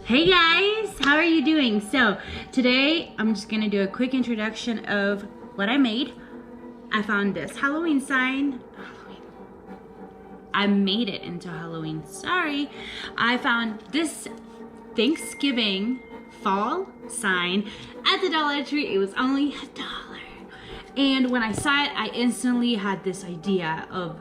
Hey guys, how are you doing? So today I'm just gonna do a quick introduction of what I made. I found this Halloween sign. I made it into Halloween. Sorry. I found this Thanksgiving fall sign at the Dollar Tree. It was only $1. And when I saw it, I instantly had this idea of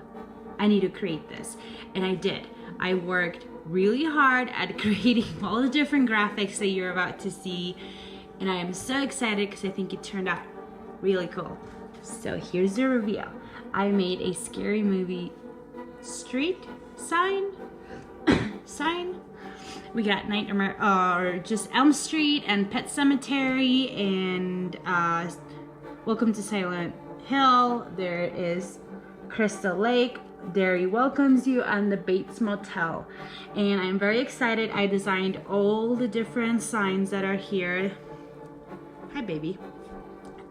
I need to create this. And I did. I worked really hard at creating all the different graphics that you're about to see. And I am so excited because I think it turned out really cool. So here's the reveal. I made a scary movie street sign. We got Nightmare, or just Elm Street and Pet Cemetery and Welcome to Silent Hill. There is Crystal Lake. Derry welcomes you, and the Bates Motel. And I'm very excited. I designed all the different signs that are here. Hi, baby.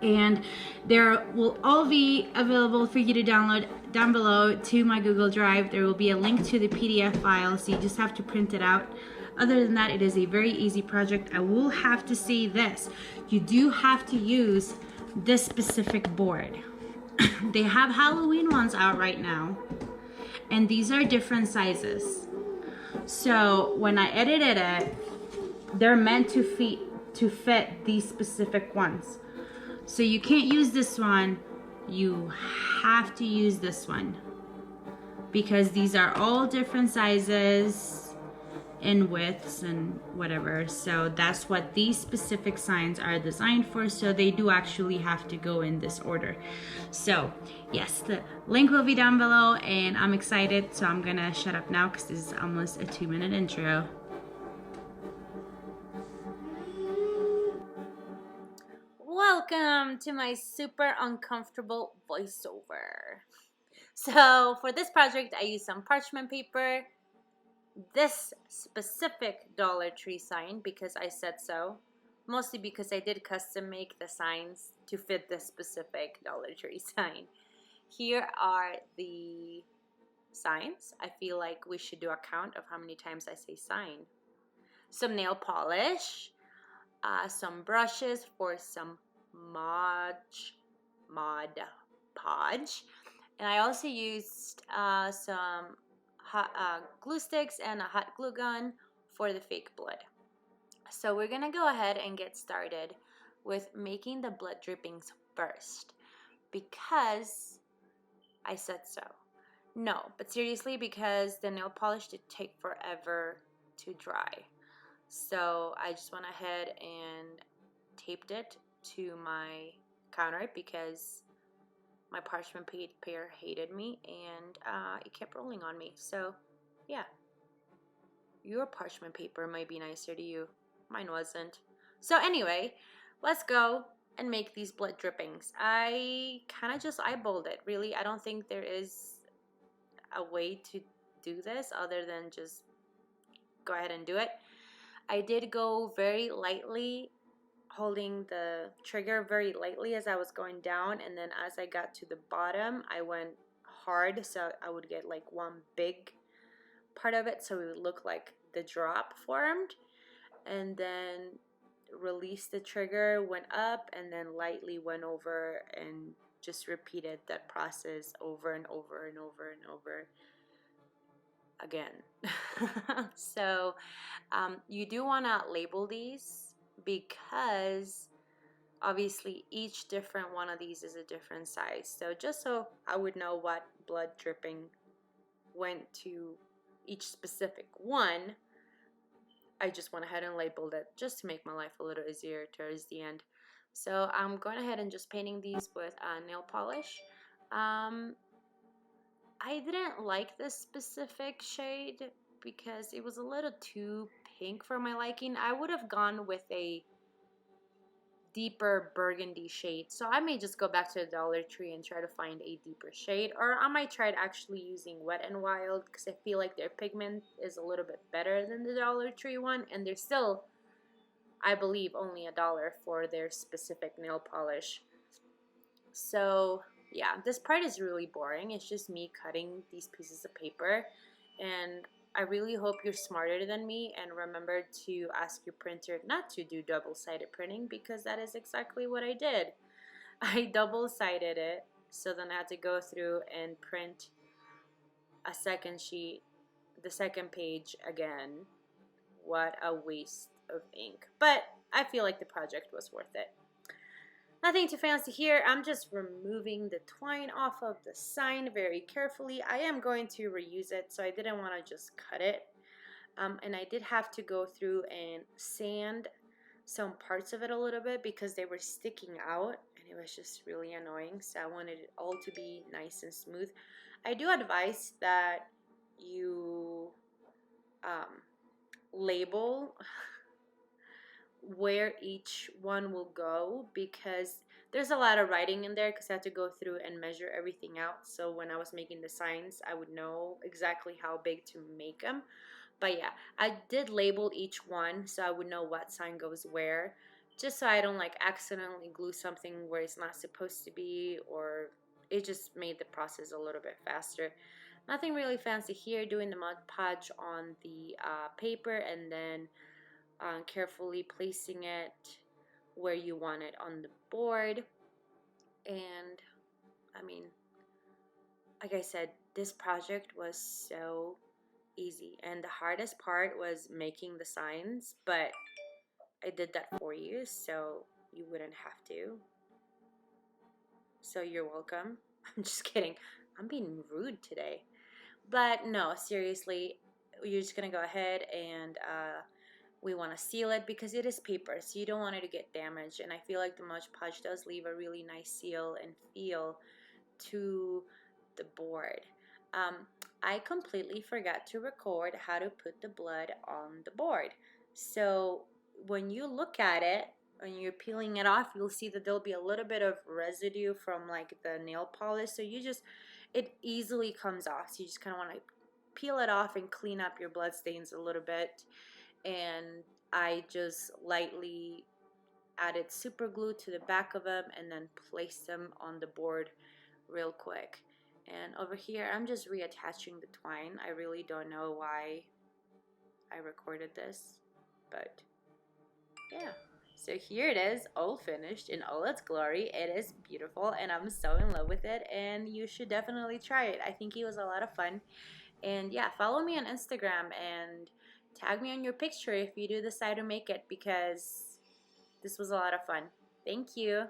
And there will all be available for you to download down below to my Google Drive. There will be a link to the PDF file, so you just have to print it out. Other than that, it is a very easy project. I will have to say this. You do have to use this specific board. They have Halloween ones out right now, and these are different sizes. So when I edited it, they're meant to fit these specific ones. So you can't use this one, you have to use this one, because these are all different sizes and widths and whatever. So that's what these specific signs are designed for. So they do actually have to go in this order. So yes, the link will be down below, and I'm excited. So I'm gonna shut up now because this is almost a 2-minute intro. Welcome to my super uncomfortable voiceover. So for this project, I used some parchment paper, this specific Dollar Tree sign because I said so, mostly because I did custom make the signs to fit this specific Dollar Tree sign. Here are the signs. I feel like we should do a count of how many times I say sign. Some nail polish, some brushes for some Mod Podge, and I also used some hot glue sticks and a hot glue gun for the fake blood. So we're gonna go ahead and get started with making the blood drippings first because I said so. No, but seriously, because the nail polish did take forever to dry. So I just went ahead and taped it to my counter because my parchment paper hated me, and it kept rolling on me. So yeah, your parchment paper might be nicer to you. Mine wasn't. So anyway, let's go and make these blood drippings. I kind of just eyeballed it, really. I don't think there is a way to do this other than just go ahead and do it. I did go very lightly, holding the trigger very lightly as I was going down, and then as I got to the bottom, I went hard so I would get like one big part of it so it would look like the drop formed, and then released the trigger, went up, and then lightly went over, and just repeated that process over and over and over and over again. So you do want to label these because obviously each different one of these is a different size. So just so I would know what blood dripping went to each specific one, I just went ahead and labeled it just to make my life a little easier towards the end. So I'm going ahead and just painting these with nail polish. I didn't like this specific shade because it was a little too pink for my liking. I would have gone with a deeper burgundy shade. So I may just go back to the Dollar Tree and try to find a deeper shade, or I might try actually using Wet n Wild because I feel like their pigment is a little bit better than the Dollar Tree one, and they're still, I believe, only $1 for their specific nail polish. So yeah, this part is really boring. It's just me cutting these pieces of paper, and I really hope you're smarter than me and remember to ask your printer not to do double-sided printing, because that is exactly what I did. I double-sided it, so then I had to go through and print a second sheet, the second page again. What a waste of ink. But I feel like the project was worth it. Nothing too fancy here. I'm just removing the twine off of the sign very carefully. I am going to reuse it, so I didn't want to just cut it. And I did have to go through and sand some parts of it a little bit because they were sticking out and it was just really annoying. So I wanted it all to be nice and smooth. I do advise that you label where each one will go, because there's a lot of writing in there, because I had to go through and measure everything out. So when I was making the signs, I would know exactly how big to make them. But yeah, I did label each one so I would know what sign goes where, just so I don't like accidentally glue something where it's not supposed to be, or it just made the process a little bit faster. Nothing really fancy here, doing the Mod Podge on the paper and then carefully placing it where you want it on the board. And I mean, like I said, this project was so easy, and the hardest part was making the signs, but I did that for you so you wouldn't have to. So you're welcome. I'm just kidding. I'm being rude today. But no, seriously, you're just gonna go ahead and we want to seal it because it is paper, so you don't want it to get damaged. And I feel like the Mod Podge does leave a really nice seal and feel to the board. I completely forgot to record how to put the blood on the board. So when you look at it, when you're peeling it off, you'll see that there'll be a little bit of residue from like the nail polish. So it easily comes off. So you just kind of want to peel it off and clean up your blood stains a little bit. And I just lightly added super glue to the back of them and then placed them on the board real quick. And over here I'm just reattaching the twine. I really don't know why I recorded this, but yeah. So here it is, all finished in all its glory. It is beautiful and I'm so in love with it, and you should definitely try it. I think it was a lot of fun. And yeah, follow me on Instagram and tag me on your picture if you do decide to make it, because this was a lot of fun. Thank you.